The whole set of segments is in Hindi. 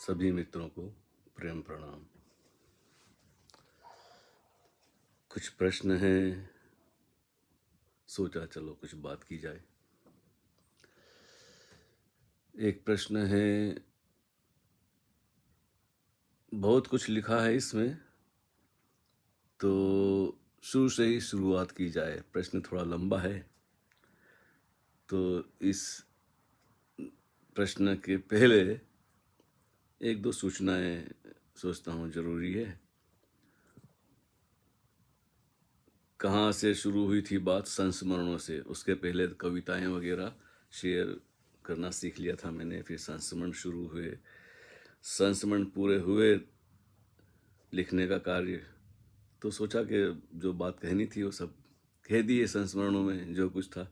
सभी मित्रों को प्रेम प्रणाम। कुछ प्रश्न हैं, सोचा चलो कुछ बात की जाए। एक प्रश्न है, बहुत कुछ लिखा है इसमें, तो शुरू से ही शुरुआत की जाए। प्रश्न थोड़ा लंबा है, तो इस प्रश्न के पहले एक दो सूचनाएं सोचता हूँ जरूरी है। कहाँ से शुरू हुई थी बात? संस्मरणों से। उसके पहले कविताएं वगैरह शेयर करना सीख लिया था मैंने, फिर संस्मरण शुरू हुए। संस्मरण पूरे हुए लिखने का कार्य, तो सोचा कि जो बात कहनी थी वो सब कह दिए संस्मरणों में जो कुछ था।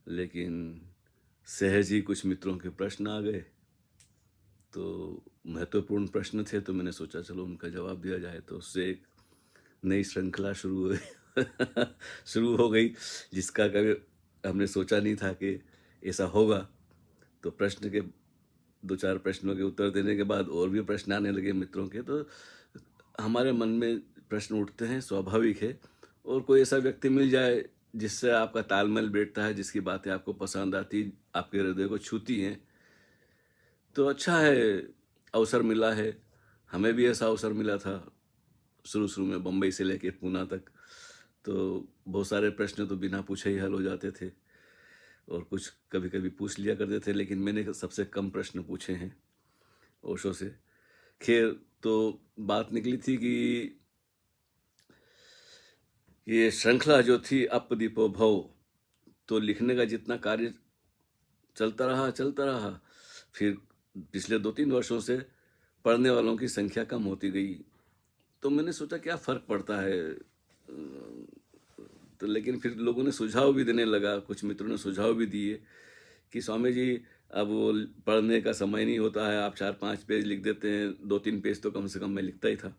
लेकिन सहज ही कुछ मित्रों के प्रश्न आ गए, तो महत्वपूर्ण प्रश्न थे, तो मैंने सोचा चलो उनका जवाब दिया जाए। तो उससे एक नई श्रृंखला शुरू हुई शुरू हो गई, जिसका कभी हमने सोचा नहीं था कि ऐसा होगा। तो प्रश्न के दो चार प्रश्नों के उत्तर देने के बाद और भी प्रश्न आने लगे मित्रों के, तो हमारे मन में प्रश्न उठते हैं, स्वाभाविक है। और कोई ऐसा व्यक्ति मिल जाए जिससे आपका तालमेल बैठता है, जिसकी बातें आपको पसंद आती, आपके हृदय को छूती हैं, तो अच्छा है। अवसर मिला है, हमें भी ऐसा अवसर मिला था शुरू शुरू में, बम्बई से लेकर पूना तक। तो बहुत सारे प्रश्न तो बिना पूछे ही हल हो जाते थे, और कुछ कभी कभी पूछ लिया करते थे, लेकिन मैंने सबसे कम प्रश्न पूछे हैं ओशो से। खैर, तो बात निकली थी कि ये श्रृंखला जो थी अप दीपो भव, तो लिखने का जितना कार्य चलता रहा, फिर पिछले 2-3 वर्षों से पढ़ने वालों की संख्या कम होती गई। तो मैंने सोचा क्या फ़र्क पड़ता है। तो लेकिन फिर लोगों ने सुझाव भी देने लगा, कुछ मित्रों ने सुझाव भी दिए कि स्वामी जी, अब वो पढ़ने का समय नहीं होता है, आप 4-5 पेज लिख देते हैं, 2-3 पेज तो कम से कम मैं लिखता ही था,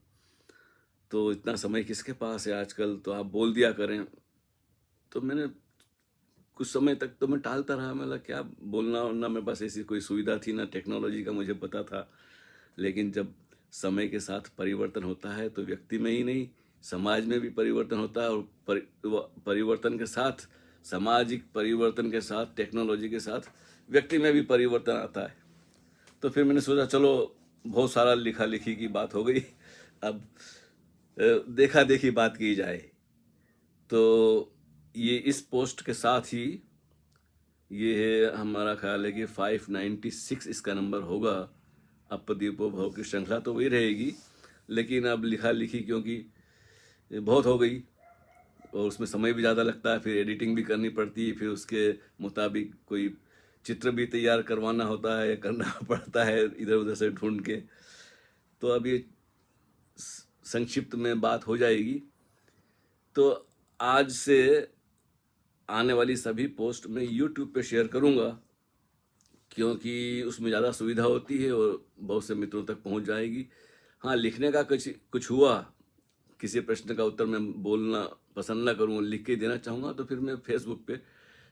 तो इतना समय किसके पास है आजकल, तो आप बोल दिया करें। तो मैंने कुछ समय तक तो मैं टालता रहा, मैं क्या बोलना, और ना मेरे पास ऐसी कोई सुविधा थी, ना टेक्नोलॉजी का मुझे पता था। लेकिन जब समय के साथ परिवर्तन होता है, तो व्यक्ति में ही नहीं, समाज में भी परिवर्तन होता है, और परिवर्तन के साथ, सामाजिक परिवर्तन के साथ, टेक्नोलॉजी के साथ व्यक्ति में भी परिवर्तन आता है। तो फिर मैंने सोचा चलो, बहुत सारा लिखा लिखी की बात हो गई, अब देखा देखी बात की जाए। तो ये इस पोस्ट के साथ ही, ये है हमारा ख्याल है कि 596 इसका नंबर होगा। अप दीपो भव की श्रृंखला तो वही रहेगी, लेकिन अब लिखा लिखी क्योंकि बहुत हो गई और उसमें समय भी ज़्यादा लगता है, फिर एडिटिंग भी करनी पड़ती है, फिर उसके मुताबिक कोई चित्र भी तैयार करवाना होता है, करना पड़ता है इधर उधर से ढूंढ के। तो अब ये संक्षिप्त में बात हो जाएगी। तो आज से आने वाली सभी पोस्ट मैं यूट्यूब पे शेयर करूँगा, क्योंकि उसमें ज़्यादा सुविधा होती है और बहुत से मित्रों तक पहुंच जाएगी। हाँ, लिखने का कुछ हुआ, किसी प्रश्न का उत्तर मैं बोलना पसंद ना करूँ, लिख के देना चाहूँगा, तो फिर मैं फेसबुक पे,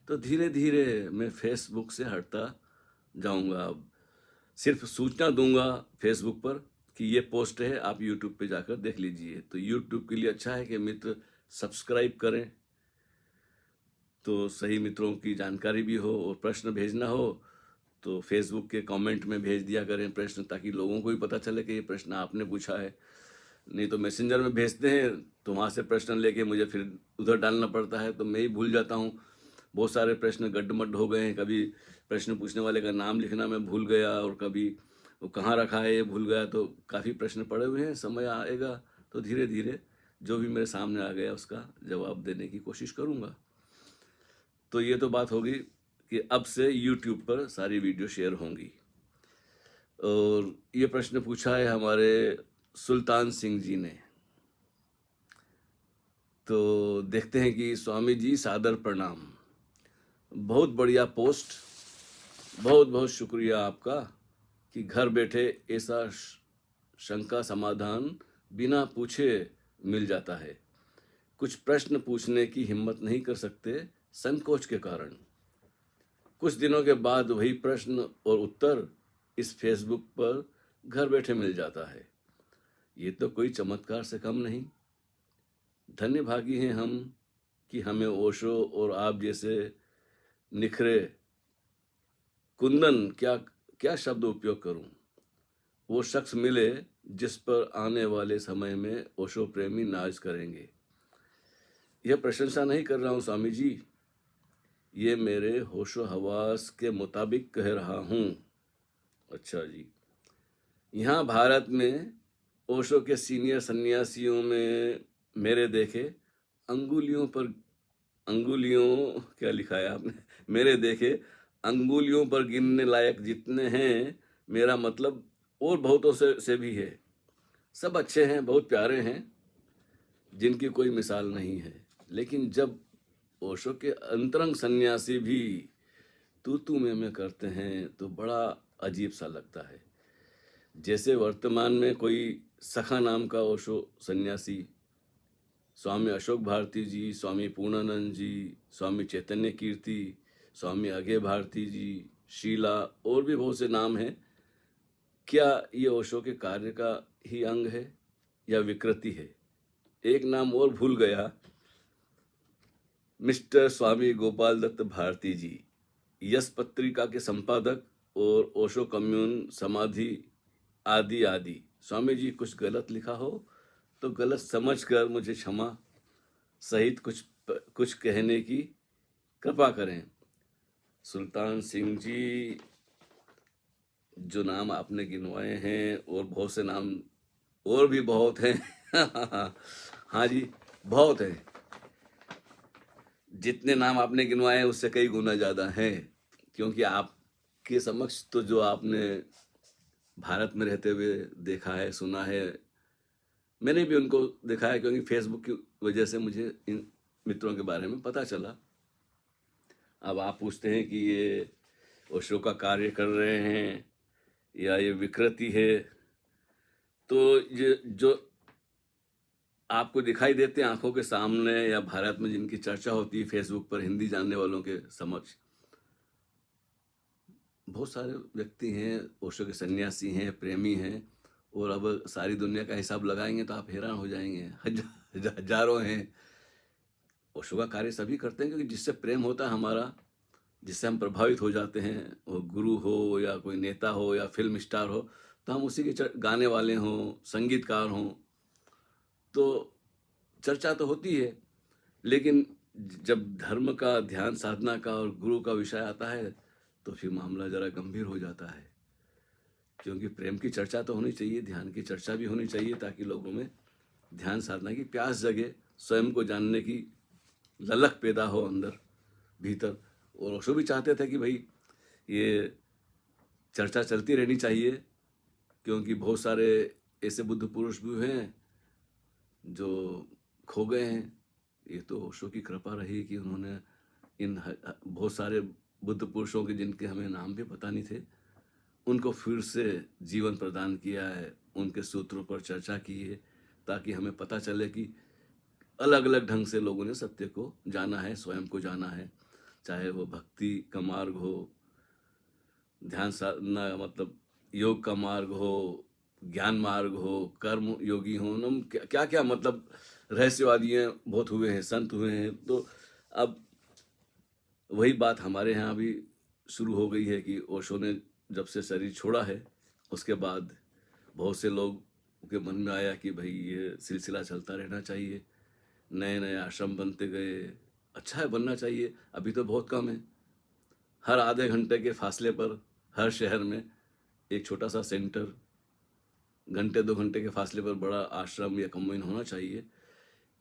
तो धीरे धीरे मैं फेसबुक से हटता जाऊँगा। अब सिर्फ सूचना दूंगा फेसबुक पर कि ये पोस्ट है, आप यूट्यूब पे जाकर देख लीजिए। तो यूट्यूब के लिए अच्छा है कि मित्र सब्सक्राइब करें, तो सही मित्रों की जानकारी भी हो, और प्रश्न भेजना हो तो फेसबुक के कमेंट में भेज दिया करें प्रश्न, ताकि लोगों को भी पता चले कि ये प्रश्न आपने पूछा है। नहीं तो मैसेंजर में भेजते हैं, तो वहाँ से प्रश्न लेके मुझे फिर उधर डालना पड़ता है, तो मैं ही भूल जाता हूँ। बहुत सारे प्रश्न गड्ढमड्ढ हो गए हैं, कभी प्रश्न पूछने वाले का नाम लिखना मैं भूल गया, और कभी वो कहाँ रखा है ये भूल गया। तो काफ़ी प्रश्न पड़े हुए हैं, समय आएगा तो धीरे धीरे जो भी मेरे सामने आ गया उसका जवाब देने की कोशिश करूँगा। तो ये तो बात होगी कि अब से YouTube पर सारी वीडियो शेयर होंगी। और ये प्रश्न पूछा है हमारे सुल्तान सिंह जी ने, तो देखते हैं कि स्वामी जी सादर प्रणाम। बहुत बढ़िया पोस्ट, बहुत बहुत शुक्रिया आपका कि घर बैठे ऐसा शंका समाधान बिना पूछे मिल जाता है। कुछ प्रश्न पूछने की हिम्मत नहीं कर सकते संकोच के कारण। कुछ दिनों के बाद वही प्रश्न और उत्तर इस फेसबुक पर घर बैठे मिल जाता है। ये तो कोई चमत्कार से कम नहीं। धन्य भागी हैं हम कि हमें ओशो और आप जैसे निखरे कुंदन, क्या क्या शब्द उपयोग करूं, वो शख्स मिले जिस पर आने वाले समय में ओशो प्रेमी नाज करेंगे। यह प्रशंसा नहीं कर रहा हूं स्वामी जी, ये मेरे होशो हवास के मुताबिक कह रहा हूं। अच्छा जी। यहाँ भारत में ओशो के सीनियर सन्यासियों में मेरे देखे अंगुलियों क्या लिखा है आपने, मेरे देखे अंगुलियों पर गिनने लायक जितने हैं, मेरा मतलब और बहुतों से भी है। सब अच्छे हैं, बहुत प्यारे हैं, जिनकी कोई मिसाल नहीं है। लेकिन जब ओशो के अंतरंग सन्यासी भी तू मैं करते हैं तो बड़ा अजीब सा लगता है। जैसे वर्तमान में कोई सखा नाम का ओशो सन्यासी, स्वामी अशोक भारती जी, स्वामी पूर्णानंद जी, स्वामी चैतन्य कीर्ति, स्वामी अजय भारती जी, शीला और भी बहुत से नाम हैं। क्या ये ओशो के कार्य का ही अंग है या विकृति है? एक नाम और भूल गया, मिस्टर स्वामी गोपाल दत्त भारती जी, यस पत्रिका के संपादक और ओशो कम्यून समाधि आदि आदि। स्वामी जी कुछ गलत लिखा हो तो गलत समझकर मुझे क्षमा सहित कुछ कहने की कृपा करें। सुल्तान सिंह जी, जो नाम आपने गिनवाए हैं और बहुत से नाम और भी बहुत हैं हाँ जी, बहुत हैं। जितने नाम आपने गिनवाए हैं उससे कई गुना ज़्यादा हैं, क्योंकि आपके समक्ष तो जो आपने भारत में रहते हुए देखा है, सुना है, मैंने भी उनको देखा है, क्योंकि फेसबुक की वजह से मुझे इन मित्रों के बारे में पता चला। अब आप पूछते हैं कि ये ओशो का कार्य कर रहे हैं या ये विकृति है, तो ये जो आपको दिखाई देते हैं आंखों के सामने या भारत में जिनकी चर्चा होती है फेसबुक पर हिंदी जानने वालों के समक्ष, बहुत सारे व्यक्ति हैं, ओशो के सन्यासी हैं, प्रेमी हैं, और अब सारी दुनिया का हिसाब लगाएंगे तो आप हैरान हो जाएंगे। हजारों हैं। ओशो का कार्य सभी करते हैं, क्योंकि जिससे प्रेम होता है हमारा, जिससे हम प्रभावित हो जाते हैं, वो गुरु हो या कोई नेता हो या फिल्म स्टार हो, तो हम उसी के गाने वाले हों, संगीतकार हों, तो चर्चा तो होती है। लेकिन जब धर्म का, ध्यान साधना का और गुरु का विषय आता है तो फिर मामला जरा गंभीर हो जाता है, क्योंकि प्रेम की चर्चा तो होनी चाहिए, ध्यान की चर्चा भी होनी चाहिए, ताकि लोगों में ध्यान साधना की प्यास जगे, स्वयं को जानने की ललक पैदा हो अंदर भीतर। और ओशो भी चाहते थे कि भाई ये चर्चा चलती रहनी चाहिए, क्योंकि बहुत सारे ऐसे बुद्ध पुरुष भी हैं जो खो गए हैं। ये तो ओशो की कृपा रही कि उन्होंने इन बहुत सारे बुद्ध पुरुषों के, जिनके हमें नाम भी पता नहीं थे, उनको फिर से जीवन प्रदान किया है, उनके सूत्रों पर चर्चा की है, ताकि हमें पता चले कि अलग अलग ढंग से लोगों ने सत्य को जाना है, स्वयं को जाना है, चाहे वो भक्ति का मार्ग हो, ध्यान साधना मतलब योग का मार्ग हो, ज्ञान मार्ग हो, कर्म योगी हो, न क्या क्या मतलब रहस्यवादी हैं, बहुत हुए हैं, संत हुए हैं। तो अब वही बात हमारे यहाँ भी शुरू हो गई है कि ओशो ने जब से शरीर छोड़ा है, उसके बाद बहुत से लोग के मन में आया कि भाई ये सिलसिला चलता रहना चाहिए, नए नए आश्रम बनते गए। अच्छा है, बनना चाहिए, अभी तो बहुत कम है। हर आधे घंटे के फासले पर हर शहर में एक छोटा सा सेंटर, घंटे 2 घंटे के फासले पर बड़ा आश्रम या कम्युन होना चाहिए,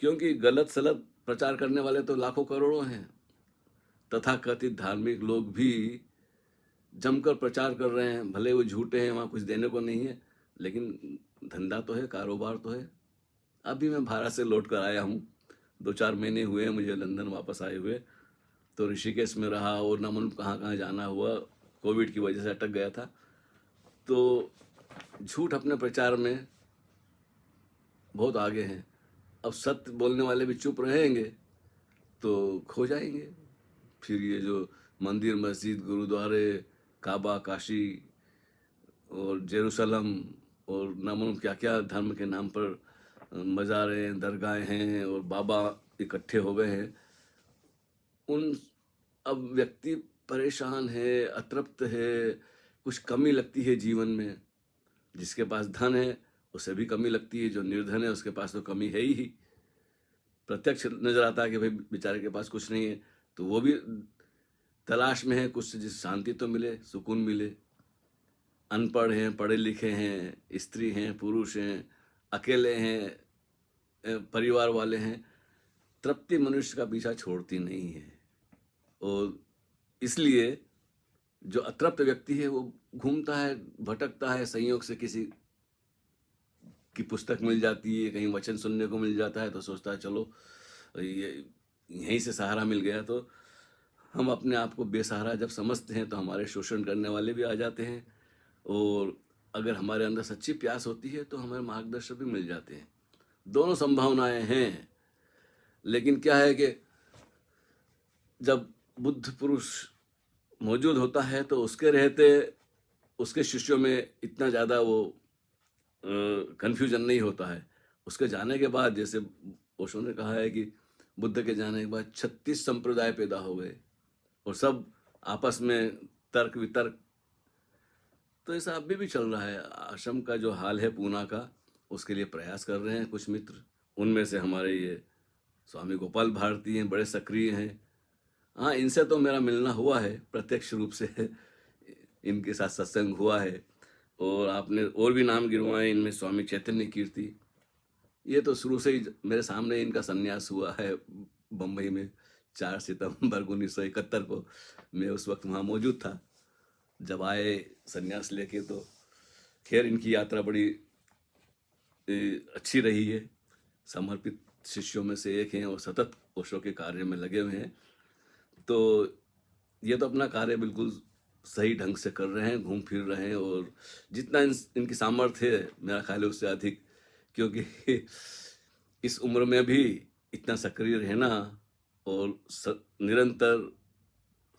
क्योंकि गलत सलत प्रचार करने वाले तो लाखों करोड़ों हैं। तथाकथित धार्मिक लोग भी जमकर प्रचार कर रहे हैं, भले वो झूठे हैं, वहाँ कुछ देने को नहीं है, लेकिन धंधा तो है, कारोबार तो है। अभी मैं भारत से लौट कर आया हूँ, 2-4 महीने हुए हैं मुझे लंदन वापस आए हुए। तो ऋषिकेश में रहा और न मालूम कहाँ कहाँ जाना हुआ, कोविड की वजह से अटक गया था। तो झूठ अपने प्रचार में बहुत आगे हैं। अब सत्य बोलने वाले भी चुप रहेंगे तो खो जाएंगे। फिर ये जो मंदिर, मस्जिद, गुरुद्वारे, काबा, काशी, और जेरूसलम और ना मालूम क्या क्या धर्म के नाम पर मज़ारें, दरगाहें हैं और बाबा इकट्ठे हो गए हैं। उन अब व्यक्ति परेशान है, अतृप्त है, कुछ कमी लगती है जीवन में। जिसके पास धन है उसे भी कमी लगती है, जो निर्धन है उसके पास तो कमी है ही। प्रत्यक्ष नजर आता है कि भाई बेचारे के पास कुछ नहीं है, तो वो भी तलाश में है कुछ जिस शांति तो मिले, सुकून मिले। अनपढ़ हैं, पढ़े लिखे हैं, स्त्री हैं, पुरुष हैं, अकेले हैं, परिवार वाले हैं, तृप्ति मनुष्य का पीछा छोड़ती नहीं है। और इसलिए जो अतृप्त व्यक्ति है वो घूमता है, भटकता है, संयोग से किसी की पुस्तक मिल जाती है, कहीं वचन सुनने को मिल जाता है तो सोचता है चलो ये यहीं से सहारा मिल गया। तो हम अपने आप को बेसहारा जब समझते हैं तो हमारे शोषण करने वाले भी आ जाते हैं, और अगर हमारे अंदर सच्ची प्यास होती है तो हमें मार्गदर्शक भी मिल जाते हैं। दोनों संभावनाएं हैं। लेकिन क्या है कि जब बुद्ध पुरुष मौजूद होता है तो उसके रहते उसके शिष्यों में इतना ज़्यादा वो कन्फ्यूजन नहीं होता है। उसके जाने के बाद, जैसे ओशो ने कहा है कि बुद्ध के जाने के बाद 36 संप्रदाय पैदा हो गए और सब आपस में तर्क वितर्क। तो ऐसा अभी भी चल रहा है। आश्रम का जो हाल है पूना का, उसके लिए प्रयास कर रहे हैं कुछ मित्र। उनमें से हमारे ये स्वामी गोपाल भारती हैं, बड़े सक्रिय हैं। हाँ, इनसे तो मेरा मिलना हुआ है प्रत्यक्ष रूप से इनके साथ सत्संग हुआ है। और आपने और भी नाम गिनवाए, इनमें स्वामी चैतन्य कीर्ति, ये तो शुरू से ही मेरे सामने इनका संन्यास हुआ है बम्बई में 4 सितंबर 1971 को। मैं उस वक्त वहाँ मौजूद था जब आए संन्यास लेके। तो खैर इनकी यात्रा बड़ी अच्छी रही है। समर्पित शिष्यों में से एक हैं और सतत ओशो के कार्य में लगे हुए हैं। तो ये तो अपना कार्य बिल्कुल सही ढंग से कर रहे हैं, घूम फिर रहे हैं, और जितना इनकी सामर्थ्य है मेरा ख्याल है उससे अधिक, क्योंकि इस उम्र में भी इतना सक्रिय रहना और निरंतर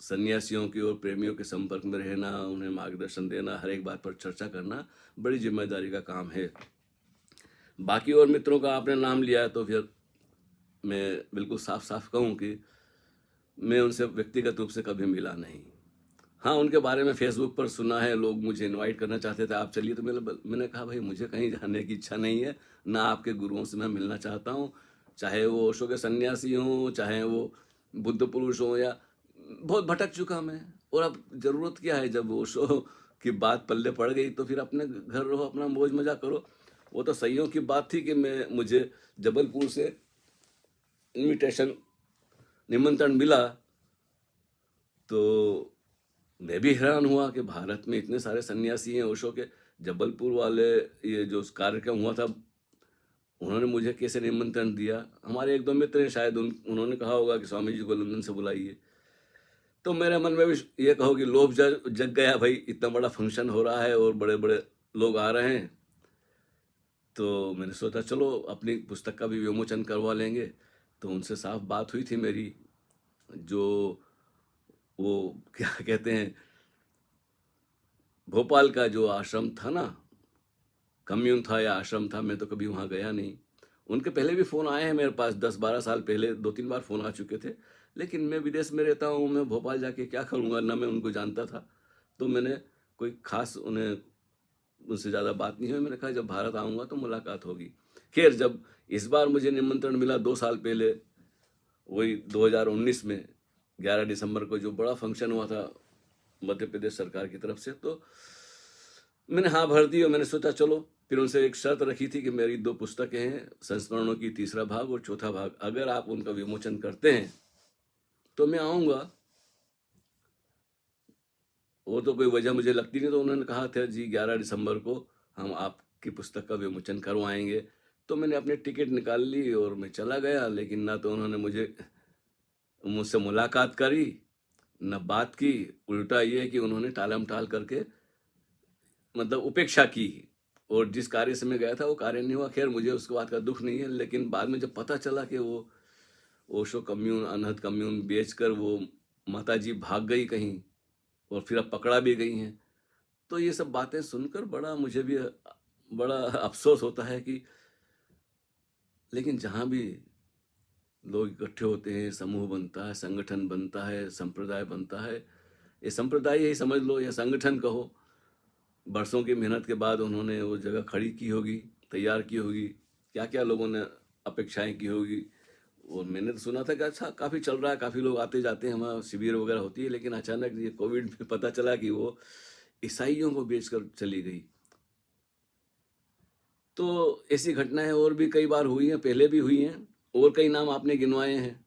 सन्यासियों की और प्रेमियों के संपर्क में रहना, उन्हें मार्गदर्शन देना, हर एक बात पर चर्चा करना बड़ी जिम्मेदारी का काम है। बाकी और मित्रों का आपने नाम लिया है तो फिर मैं बिल्कुल साफ साफ कहूँ कि मैं उनसे व्यक्तिगत रूप से कभी मिला नहीं। हाँ, उनके बारे में फेसबुक पर सुना है, लोग मुझे इनवाइट करना चाहते थे, आप चलिए। तो मैंने कहा भाई मुझे कहीं जाने की इच्छा नहीं है, ना आपके गुरुओं से मैं मिलना चाहता हूँ, चाहे वो ओशो के सन्यासी हों, चाहे वो बुद्ध पुरुष हों, या बहुत भटक चुका मैं। और अब ज़रूरत क्या है, जब ओशो की बात पल्ले पड़ गई तो फिर अपने घर रहो, अपना मौज मजा करो। वो तो सदियों की बात थी कि मुझे जबलपुर से इनविटेशन, निमंत्रण मिला, तो मैं भी हैरान हुआ कि भारत में इतने सारे सन्यासी हैं ओशो के। जबलपुर वाले, ये जो कार्यक्रम हुआ था, उन्होंने मुझे कैसे निमंत्रण दिया। हमारे एक दो मित्र हैं, शायद उन्होंने कहा होगा कि स्वामी जी को लंदन से बुलाइए। तो मेरे मन में भी ये कहो कि लोभ जग गया, भाई इतना बड़ा फंक्शन हो रहा है और बड़े बड़े लोग आ रहे हैं। तो मैंने सोचा चलो अपनी पुस्तक का भी विमोचन करवा लेंगे। तो उनसे साफ बात हुई थी मेरी। जो वो क्या कहते हैं, भोपाल का जो आश्रम था ना, कम्यून था या आश्रम था, मैं तो कभी वहाँ गया नहीं। उनके पहले भी फ़ोन आए हैं मेरे पास, 10-12 साल पहले 2-3 बार फ़ोन आ चुके थे। लेकिन मैं विदेश में रहता हूँ, मैं भोपाल जाके क्या करूँगा, ना मैं उनको जानता था। तो मैंने कोई ख़ास उनसे ज़्यादा बात नहीं हुई। मैंने कहा जब भारत आऊँगा तो मुलाकात होगी। खैर, जब इस बार मुझे निमंत्रण मिला 2 साल पहले, वही 2019 में 11 दिसंबर को जो बड़ा फंक्शन हुआ था मध्य प्रदेश सरकार की तरफ से, तो मैंने हाँ भर दी। और मैंने सोचा चलो, फिर उनसे एक शर्त रखी थी कि मेरी 2 पुस्तकें हैं, संस्मरणों की 3रा भाग और 4था भाग, अगर आप उनका विमोचन करते हैं तो मैं आऊँगा। वो तो कोई वजह मुझे लगती नहीं। तो उन्होंने कहा था जी 11 दिसंबर को हम आपकी पुस्तक का विमोचन करवाएंगे। तो मैंने अपनी टिकट निकाल ली और मैं चला गया। लेकिन ना तो उन्होंने मुझसे मुलाकात करी, न बात की। उल्टा ये कि उन्होंने टालम टाल करके मतलब उपेक्षा की, और जिस कार्य से मैं गया था वो कार्य नहीं हुआ। खैर, मुझे उसके बात का दुख नहीं है। लेकिन बाद में जब पता चला कि वो ओशो कम्यून, अनहद कम्यून बेचकर वो माता जी भाग गई कहीं, और फिर अब पकड़ा भी गई हैं, तो ये सब बातें सुनकर बड़ा मुझे भी बड़ा अफ़सोस होता है कि लेकिन जहाँ भी लोग इकट्ठे होते हैं, समूह बनता है, संगठन बनता है, संप्रदाय बनता है, ये संप्रदाय ही समझ लो या संगठन कहो, बरसों की मेहनत के बाद उन्होंने वो जगह खड़ी की होगी, तैयार की होगी, क्या-क्या लोगों ने अपेक्षाएँ की होगी। और मैंने तो सुना था कि अच्छा काफ़ी चल रहा है, काफ़ी लोग आते-जाते हैं, वहाँ शिविर वगैरह होती है, लेकिन अचानक ये कोविड में पता चला कि वो ईसाइयों को बेचकर चली गई। तो ऐसी घटनाएँ और भी कई बार हुई हैं, पहले भी हुई हैं, और कई नाम आपने गिनवाए हैं।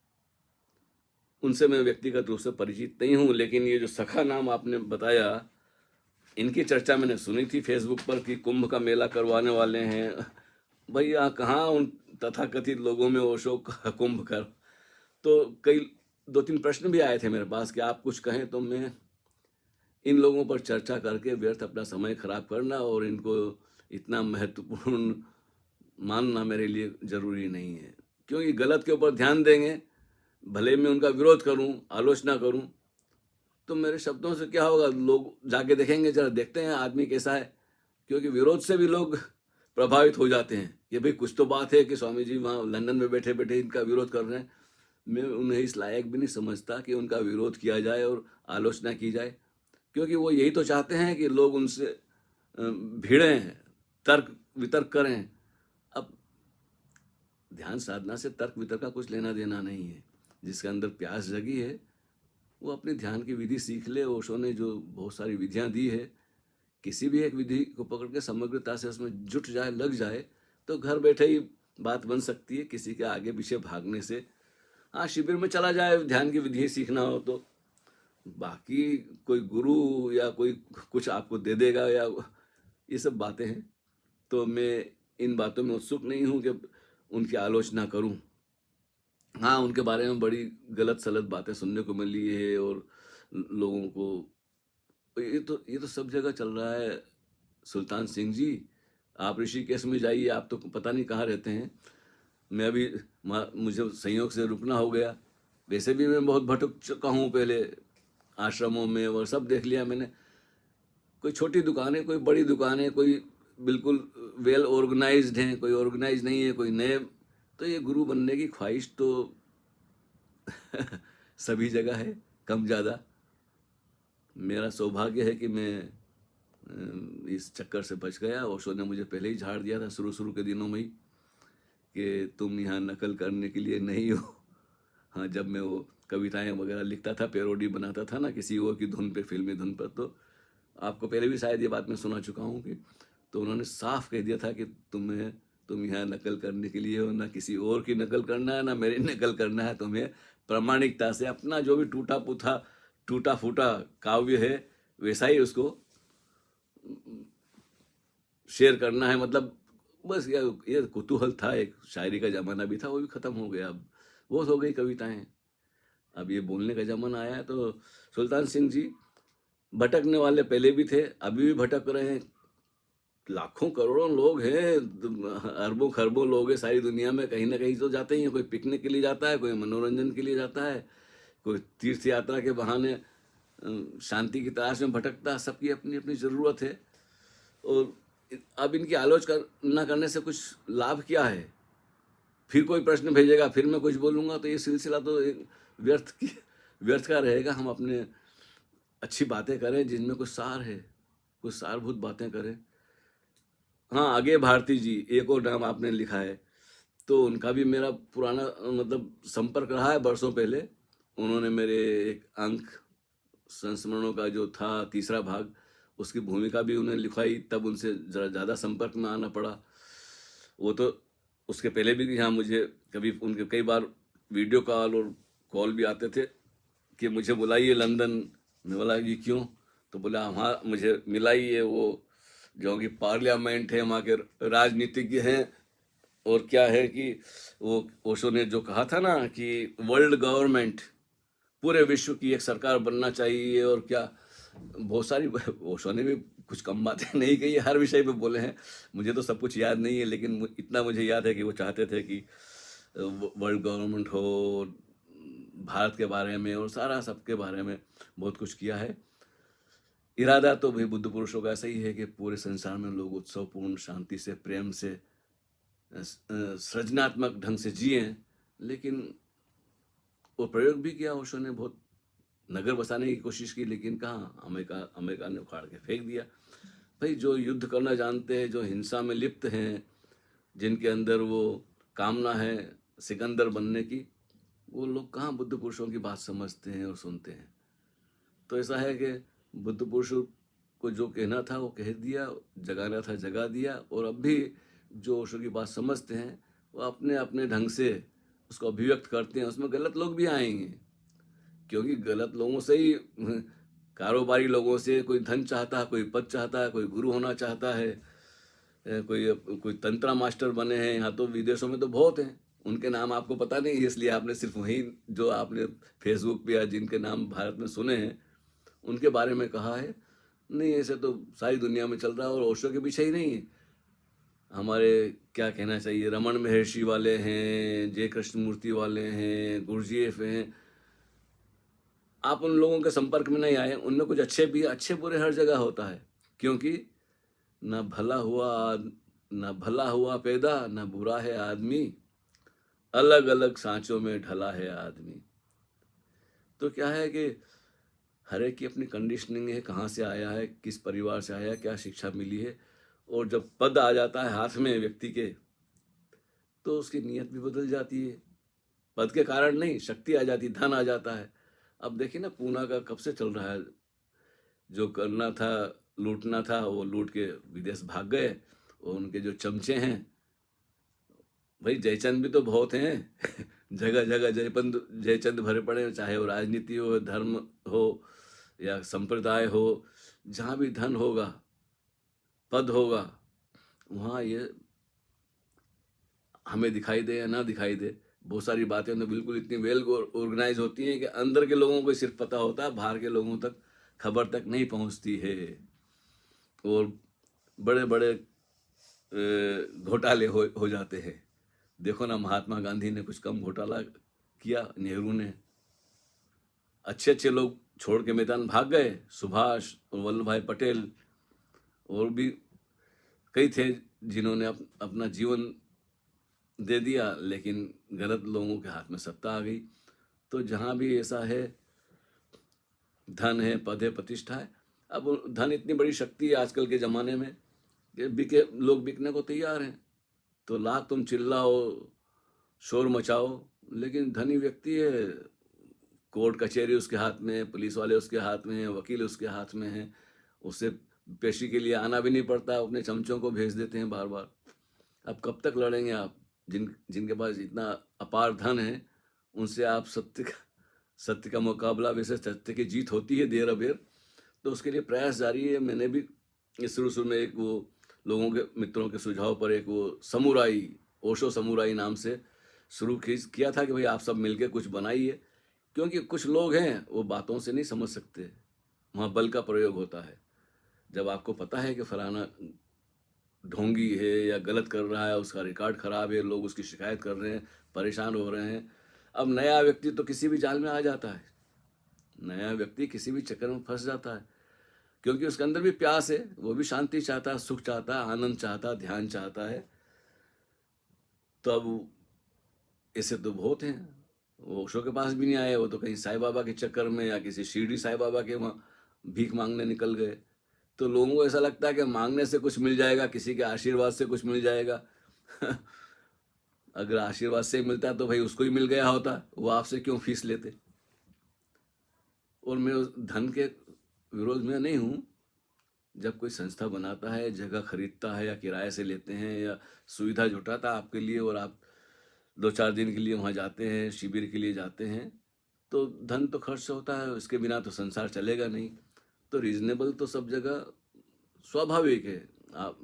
उनसे मैं व्यक्तिगत रूप से परिचित नहीं हूँ, लेकिन ये जो सखा नाम आपने बताया, इनकी चर्चा मैंने सुनी थी फेसबुक पर कि कुंभ का मेला करवाने वाले हैं। भैया कहाँ उन तथाकथित लोगों में ओशो का कुंभ कर। तो कई 2-3 प्रश्न भी आए थे मेरे पास कि आप कुछ कहें तो मैं इन लोगों पर चर्चा करके व्यर्थ अपना समय खराब करना और इनको इतना महत्वपूर्ण मानना मेरे लिए ज़रूरी नहीं है। क्योंकि गलत के ऊपर ध्यान देंगे, भले मैं उनका विरोध करूं, आलोचना करूं, तो मेरे शब्दों से क्या होगा? लोग जाके देखेंगे, ज़रा देखते हैं आदमी कैसा है। क्योंकि विरोध से भी लोग प्रभावित हो जाते हैं कि भाई कुछ तो बात है कि स्वामी जी वहाँ लंदन में बैठे-बैठे इनका विरोध कर रहे हैं। मैं उन्हें इस लायक भी नहीं समझता कि उनका विरोध किया जाए और आलोचना की जाए। क्योंकि वो यही तो चाहते हैं कि लोग उनसे भिड़ें, तर्क-वितर्क करें। अब ध्यान साधना से तर्क-वितर्क का कुछ लेना-देना नहीं है। जिसके अंदर प्यास जगी है, वो अपनी ध्यान की विधि सीख ले। ओशो ने जो बहुत सारी विधियाँ दी है, किसी भी एक विधि को पकड़ के समग्रता से उसमें जुट जाए, लग जाए, तो घर बैठे ही बात बन सकती है, किसी के आगे-पीछे भागने से। हाँ, शिविर में चला जाए, ध्यान की विधि सीखना हो तो। बाकी कोई गुरु या कोई कुछ आपको दे देगा या ये सब बातें हैं। तो मैं इन बातों में उत्सुक नहीं हूँ कि उनकी आलोचना करूँ। हाँ, उनके बारे में बड़ी गलत-सलत बातें सुनने को मिली है और लोगों को ये तो सब जगह चल रहा है। सुल्तान सिंह जी, आप ऋषिकेश में जाइए, आप तो पता नहीं कहाँ रहते हैं। मैं अभी मुझे संयोग से रुकना हो गया। वैसे भी मैं बहुत भटक चुका हूँ पहले आश्रमों में, और सब देख लिया मैंने। कोई छोटी दुकानें, कोई बड़ी दुकानें, कोई बिल्कुल वेल ऑर्गेनाइज्ड हैं, कोई ऑर्गेनाइज नहीं है, कोई नए। तो ये गुरु बनने की ख्वाहिश तो सभी जगह है, कम ज़्यादा। मेरा सौभाग्य है कि मैं इस चक्कर से बच गया। ओशो ने मुझे पहले ही झाड़ दिया था शुरू-शुरू के दिनों में ही कि तुम यहाँ नकल करने के लिए नहीं हो। हाँ, जब मैं वो कविताएँ वगैरह लिखता था, पैरोडी बनाता था ना किसी और की धुन पे, फ़िल्मी धुन पर, तो आपको पहले भी शायद ये बात मैं सुना चुका हूँ कि तो उन्होंने साफ कह दिया था कि तुम यहाँ नकल करने के लिए हो, ना किसी और की नकल करना है, ना मेरी नकल करना है। तुम्हें प्रामाणिकता से अपना जो भी टूटा-फूटा काव्य है, वैसा ही उसको शेयर करना है। मतलब बस ये कुतूहल था, एक शायरी का ज़माना भी था, वो भी ख़त्म हो गया। अब बहुत हो गई कविताएँ, अब ये बोलने का ज़माना आया है। तो सुल्तान सिंह जी भटकने वाले पहले भी थे, अभी भी भटक रहे हैं। लाखों करोड़ों लोग हैं, अरबों खरबों लोग हैं सारी दुनिया में, कहीं ना कहीं तो जाते ही हैं। कोई पिकनिक के लिए जाता है, कोई मनोरंजन के लिए जाता है, कोई तीर्थ यात्रा के बहाने शांति की तलाश में भटकता है। सबकी अपनी अपनी ज़रूरत है। और अब इनकी आलोचना करने से कुछ लाभ क्या है? फिर कोई प्रश्न भेजेगा, फिर मैं कुछ बोलूँगा, तो ये सिलसिला तो एक व्यर्थ का रहेगा। हम अपने अच्छी बातें करें जिनमें कुछ सार है, कुछ सारभूत बातें करें। हाँ, आगे भारती जी, एक और नाम आपने लिखा है, तो उनका भी मेरा पुराना मतलब संपर्क रहा है बरसों पहले। उन्होंने मेरे एक अंक संस्मरणों का जो था तीसरा भाग, उसकी भूमिका भी उन्हें लिखवाई, तब उनसे ज़रा ज़्यादा संपर्क में आना पड़ा। वो तो उसके पहले भी यहाँ मुझे कभी उनके कई बार वीडियो कॉल और कॉल भी आते थे कि मुझे बुलाइए लंदन। मैं बोला ये क्यों? तो बोला वहाँ मुझे मिला ही है वो जो कि पार्लियामेंट है, वहाँ के राजनीतिज्ञ हैं। और क्या है कि वो ओशो ने जो कहा था ना कि वर्ल्ड गवर्नमेंट, पूरे विश्व की एक सरकार बनना चाहिए, और क्या बहुत सारी ओशो ने भी कुछ कम बातें नहीं कही, हर विषय पे बोले हैं। मुझे तो सब कुछ याद नहीं है, लेकिन इतना मुझे याद है कि वो चाहते थे कि वर्ल्ड गवर्नमेंट हो, भारत के बारे में और सारा सबके बारे में बहुत कुछ किया है। इरादा तो भाई बुद्ध पुरुषों का ऐसा ही है कि पूरे संसार में लोग उत्सवपूर्ण, शांति से, प्रेम से, सृजनात्मक ढंग से जिए। लेकिन वो प्रयोग भी किया ओशो ने, बहुत नगर बसाने की कोशिश की, लेकिन कहाँ, अमेरिका ने उखाड़ के फेंक दिया। भाई जो युद्ध करना जानते हैं, जो हिंसा में लिप्त हैं, जिनके अंदर वो कामना है सिकंदर बनने की, वो लोग कहाँ बुद्ध पुरुषों की बात समझते हैं और सुनते हैं। तो ऐसा है कि बुद्ध पुरुषों को जो कहना था वो कह दिया, जगाना था जगा दिया, और अब भी जो ओशो की बात समझते हैं वो अपने अपने ढंग से उसको अभिव्यक्त करते हैं। उसमें गलत लोग भी आएंगे, क्योंकि गलत लोगों से ही कारोबारी लोगों से कोई धन चाहता है, कोई पद चाहता है, कोई गुरु होना चाहता है, कोई कोई तंत्रा मास्टर बने हैं। यहाँ तो विदेशों में तो बहुत हैं, उनके नाम आपको पता नहीं है, इसलिए आपने सिर्फ वही जो आपने फेसबुक पे या जिनके नाम भारत में सुने हैं उनके बारे में कहा है। नहीं, ऐसे तो सारी दुनिया में चल रहा है, और ओशो के पीछे ही नहीं है। हमारे क्या कहना चाहिए, रमन महर्षि वाले हैं, जय कृष्णमूर्ति वाले हैं, गुरुजीएफ हैं। आप उन लोगों के संपर्क में नहीं आए, उनमें कुछ अच्छे भी, अच्छे बुरे हर जगह होता है, क्योंकि न भला हुआ पैदा, न बुरा है आदमी, अलग अलग सांचों में ढला है आदमी। तो क्या है कि हर एक की अपनी कंडीशनिंग है, कहाँ से आया है, किस परिवार से आया है, क्या शिक्षा मिली है। और जब पद आ जाता है हाथ में व्यक्ति के, तो उसकी नीयत भी बदल जाती है। पद के कारण नहीं, शक्ति आ जाती, धन आ जाता है। अब देखिए ना, पूना का कब से चल रहा है, जो करना था, लूटना था, वो लूट के विदेश भाग गए। और उनके जो चमचे हैं, भाई जयचंद भी तो बहुत हैं जगह जगह जयचंद भरे पड़े हैं, चाहे वो राजनीति हो, धर्म हो या संप्रदाय हो। जहाँ भी धन होगा, पद होगा, वहाँ ये हमें दिखाई दे या ना दिखाई दे, बहुत सारी बातें तो बिल्कुल इतनी वेल ऑर्गेनाइज होती हैं कि अंदर के लोगों को सिर्फ पता होता है, बाहर के लोगों तक खबर तक नहीं पहुंचती है। और बड़े बड़े घोटाले हो जाते हैं। देखो ना, महात्मा गांधी ने कुछ कम घोटाला किया, नेहरू ने। अच्छे अच्छे लोग छोड़ के मैदान भाग गए, सुभाष और वल्लभ भाई पटेल, और भी कई थे जिन्होंने अपना जीवन दे दिया, लेकिन गलत लोगों के हाथ में सत्ता आ गई। तो जहाँ भी ऐसा है, धन है, पद है, प्रतिष्ठा है। अब धन इतनी बड़ी शक्ति है आजकल के ज़माने में कि लोग बिकने को तैयार हैं। तो लाख तुम चिल्लाओ, शोर मचाओ, लेकिन धनी व्यक्ति है, कोर्ट कचहरी उसके हाथ में है, पुलिस वाले उसके हाथ में है, वकील उसके हाथ में है, उससे पेशी के लिए आना भी नहीं पड़ता, अपने चमचों को भेज देते हैं बार बार। अब कब तक लड़ेंगे आप? जिनके पास इतना अपार धन है, उनसे आप सत्य का मुकाबला, वैसे सत्य की जीत होती है देर अबेर, तो उसके लिए प्रयास जारी है। मैंने भी शुरू में एक वो लोगों के मित्रों के सुझाव पर एक वो समुराई, ओशो समुराई नाम से शुरू किया था कि भाई आप सब मिलके कुछ बनाइए, क्योंकि कुछ लोग हैं वो बातों से नहीं समझ सकते, वहाँ बल का प्रयोग होता है। जब आपको पता है कि फलाना ढोंगी है या गलत कर रहा है, उसका रिकॉर्ड खराब है, लोग उसकी शिकायत कर रहे हैं, परेशान हो रहे हैं। अब नया व्यक्ति तो किसी भी जाल में आ जाता है, नया व्यक्ति किसी भी चक्कर में फंस जाता है, क्योंकि उसके अंदर भी प्यास है, वो भी शांति चाहता है, सुख चाहता है, आनंद चाहता है, ध्यान चाहता है। तो अब ऐसे तो बहुत हैं, वो ओशो के पास भी नहीं आए, वो तो कहीं साईं बाबा के चक्कर में या किसी शिरडी साईं बाबा के वहाँ भीख मांगने निकल गए। तो लोगों को ऐसा लगता है कि मांगने से कुछ मिल जाएगा, किसी के आशीर्वाद से कुछ मिल जाएगा अगर आशीर्वाद से मिलता तो भाई उसको ही मिल गया होता, वो आपसे क्यों फीस लेते। और मैं उस धन के विरोध में नहीं हूँ। जब कोई संस्था बनाता है, जगह खरीदता है या किराए से लेते हैं या सुविधा जुटाता है आपके लिए, और आप 2-4 दिन के लिए वहाँ जाते हैं, शिविर के लिए जाते हैं, तो धन तो खर्च होता है, उसके बिना तो संसार चलेगा नहीं। तो रीजनेबल तो सब जगह स्वाभाविक है। आप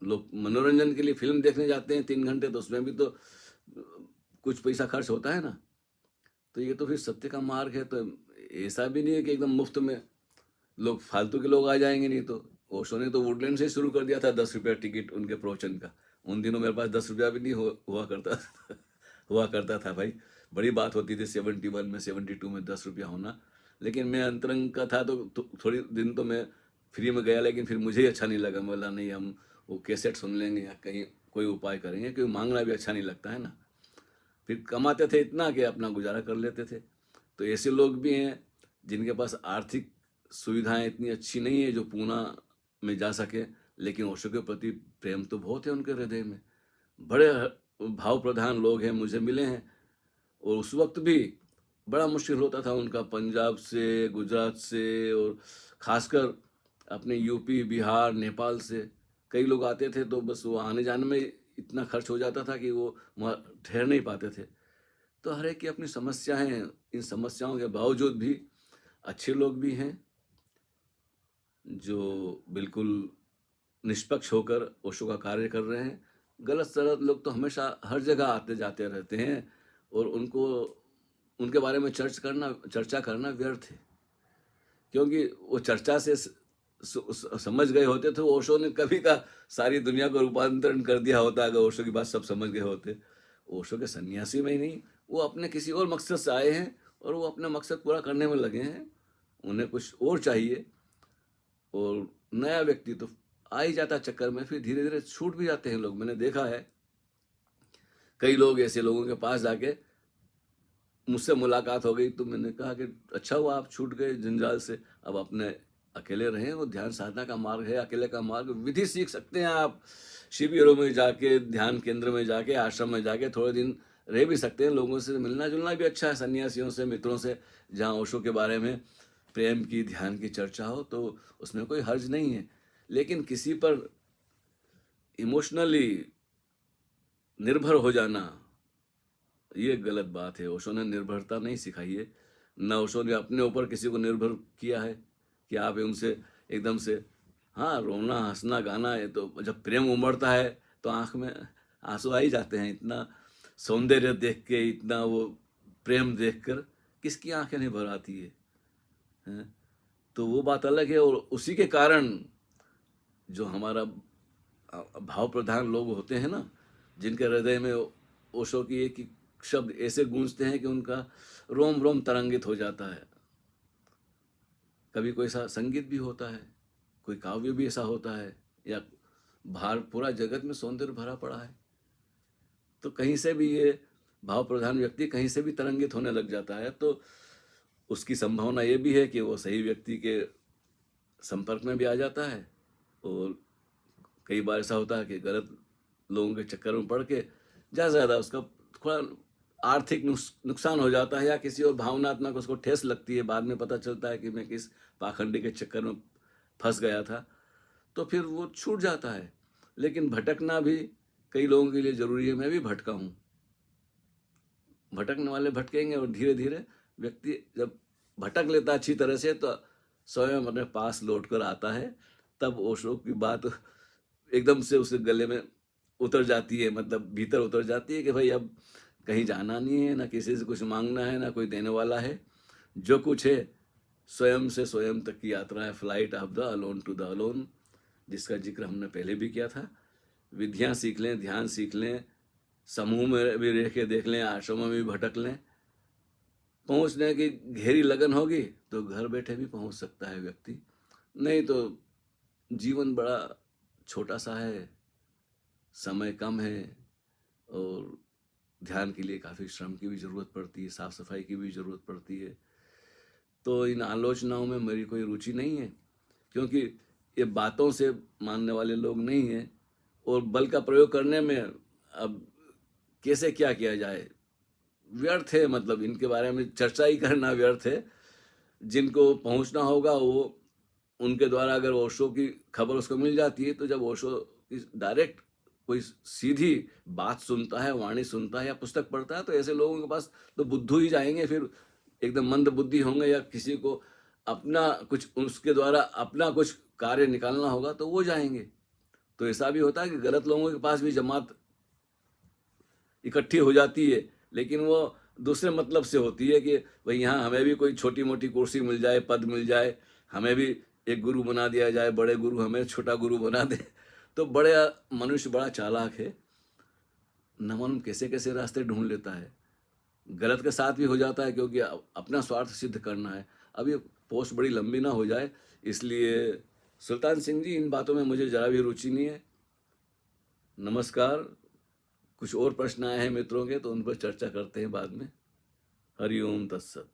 लोग मनोरंजन के लिए फिल्म देखने जाते हैं 3 घंटे, तो उसमें भी तो कुछ पैसा खर्च होता है ना। तो ये तो फिर सत्य का मार्ग है। तो ऐसा भी नहीं है कि एकदम मुफ्त में लोग, फालतू के लोग आ जाएंगे। नहीं तो ओशो ने तो वुडलैंड से शुरू कर दिया था 10 रुपया टिकट उनके प्रवचन का। उन दिनों मेरे पास 10 रुपया भी नहीं हुआ करता हुआ करता था भाई, बड़ी बात होती थी 71 में 72 में 10 रुपया होना। लेकिन मैं अंतरंग का था, तो थोड़ी दिन तो मैं फ्री में गया, लेकिन फिर मुझे ही अच्छा नहीं लगा। मैं बोला नहीं, हम वो कैसेट सुन लेंगे या कहीं कोई उपाय करेंगे, क्योंकि मांगना भी अच्छा नहीं लगता है ना। फिर कमाते थे इतना कि अपना गुजारा कर लेते थे। तो ऐसे लोग भी हैं जिनके पास आर्थिक सुविधाएं इतनी अच्छी नहीं है जो पूना में जा सके, लेकिन ओशो के प्रति प्रेम तो बहुत है उनके हृदय में। बड़े भाव प्रधान लोग हैं, मुझे मिले हैं। और उस वक्त भी बड़ा मुश्किल होता था उनका, पंजाब से, गुजरात से, और खासकर अपने यूपी, बिहार, नेपाल से कई लोग आते थे, तो बस वो आने जाने में इतना खर्च हो जाता था कि वो वहाँ ठहर नहीं पाते थे। तो हर एक की अपनी समस्याएं हैं। इन समस्याओं के बावजूद भी अच्छे लोग भी हैं जो बिल्कुल निष्पक्ष होकर ओशो का कार्य कर रहे हैं। गलत सलत लोग तो हमेशा हर जगह आते जाते रहते हैं, और उनको उनके बारे में चर्चा करना व्यर्थ है, क्योंकि वो चर्चा से समझ गए होते तो ओशो ने कभी का सारी दुनिया को रूपांतरण कर दिया होता, अगर ओशो की बात सब समझ गए होते। ओशो के सन्यासी में ही नहीं, वो अपने किसी और मकसद से आए हैं, और वो अपना मकसद पूरा करने में लगे हैं। उन्हें कुछ और चाहिए, और नया व्यक्ति तो आ ही जाता चक्कर में, फिर धीरे धीरे छूट भी जाते हैं लोग। मैंने देखा है कई लोग ऐसे लोगों के पास जाके, मुझसे मुलाकात हो गई तो मैंने कहा कि अच्छा हुआ आप छूट गए जंजाल से, अब अपने अकेले रहें। वो ध्यान साधना का मार्ग है, अकेले का मार्ग। विधि सीख सकते हैं आप, शिविरों में जाके, ध्यान केंद्र में जाके, आश्रम में जाके थोड़े दिन रह भी सकते हैं। लोगों से मिलना जुलना भी अच्छा है, सन्यासियों से, मित्रों से, जहाँ ओशो के बारे में प्रेम की, ध्यान की चर्चा हो, तो उसमें कोई हर्ज नहीं है। लेकिन किसी पर इमोशनली निर्भर हो जाना, ये गलत बात है। ओशो ने निर्भरता नहीं सिखाई है, न ओशो ने अपने ऊपर किसी को निर्भर किया है कि आप उनसे एकदम से, हाँ रोना हंसना गाना है, तो जब प्रेम उमड़ता है तो आंख में आंसू आ ही जाते हैं। इतना सौंदर्य देख के, इतना वो प्रेम देखकर किसकी आंखें नहीं भर आती है, हैं? तो वो बात अलग है। और उसी के कारण जो हमारा भाव प्रधान लोग होते हैं ना, जिनके हृदय में ओशो की एक शब्द ऐसे गूंजते हैं कि उनका रोम रोम तरंगित हो जाता है। कभी कोई ऐसा संगीत भी होता है, कोई काव्य भी ऐसा होता है, या बाहर पूरा जगत में सौंदर्य भरा पड़ा है, तो कहीं से भी ये भाव प्रधान व्यक्ति कहीं से भी तरंगित होने लग जाता है। तो उसकी संभावना ये भी है कि वो सही व्यक्ति के संपर्क में भी आ जाता है, और कई बार ऐसा होता है कि गलत लोगों के चक्कर में पड़ के ज़्यादा से ज़्यादा उसका थोड़ा आर्थिक नुकसान हो जाता है, या किसी और भावनात्मक उसको ठेस लगती है। बाद में पता चलता है कि मैं किस पाखंडी के चक्कर में फंस गया था, तो फिर वो छूट जाता है। लेकिन भटकना भी कई लोगों के लिए ज़रूरी है। मैं भी भटका हूँ, भटकने वाले भटकेंगे, और धीरे धीरे व्यक्ति जब भटक लेता अच्छी तरह से, तो स्वयं अपने पास लौट कर आता है। तब ओशो की बात एकदम से उसके गले में उतर जाती है, मतलब भीतर उतर जाती है कि भाई अब कहीं जाना नहीं है, ना किसी से कुछ मांगना है, ना कोई देने वाला है। जो कुछ है स्वयं से स्वयं तक की यात्रा है, flight of the alone to the alone, जिसका जिक्र हमने पहले भी किया था। विधियाँ सीख लें, ध्यान सीख लें, समूह में भी रह के देख लें, आश्रमों में भी भटक लें। पहुँचने की गहरी लगन होगी तो घर बैठे भी पहुँच सकता है व्यक्ति। नहीं तो जीवन बड़ा छोटा सा है, समय कम है, और ध्यान के लिए काफ़ी श्रम की भी ज़रूरत पड़ती है, साफ सफाई की भी ज़रूरत पड़ती है। तो इन आलोचनाओं में मेरी कोई रुचि नहीं है, क्योंकि ये बातों से मानने वाले लोग नहीं हैं, और बल का प्रयोग करने में अब कैसे क्या किया जाए व्यर्थ है। मतलब इनके बारे में चर्चा ही करना व्यर्थ है। जिनको पहुंचना होगा वो, उनके द्वारा अगर ओशो की खबर उसको मिल जाती है, तो जब ओशो की डायरेक्ट कोई सीधी बात सुनता है, वाणी सुनता है, या पुस्तक पढ़ता है, तो ऐसे लोगों के पास तो बुद्धू ही जाएंगे। फिर एकदम मंद बुद्धि होंगे, या किसी को अपना कुछ, उसके द्वारा अपना कुछ कार्य निकालना होगा तो वो जाएंगे। तो ऐसा भी होता है कि गलत लोगों के पास भी जमात इकट्ठी हो जाती है, लेकिन वो दूसरे मतलब से होती है कि भाई यहाँ हमें भी कोई छोटी मोटी कुर्सी मिल जाए, पद मिल जाए, हमें भी एक गुरु बना दिया जाए, बड़े गुरु हमें छोटा गुरु बना दे। तो बड़े मनुष्य बड़ा चालाक है, न मालूम कैसे कैसे रास्ते ढूंढ लेता है। गलत के साथ भी हो जाता है, क्योंकि अपना स्वार्थ सिद्ध करना है। अब ये पोस्ट बड़ी लंबी ना हो जाए, इसलिए सुल्तान सिंह जी, इन बातों में मुझे जरा भी रुचि नहीं है। नमस्कार। कुछ और प्रश्न आए हैं मित्रों के, तो उन पर चर्चा करते हैं बाद में। हरि ओम तत्सत।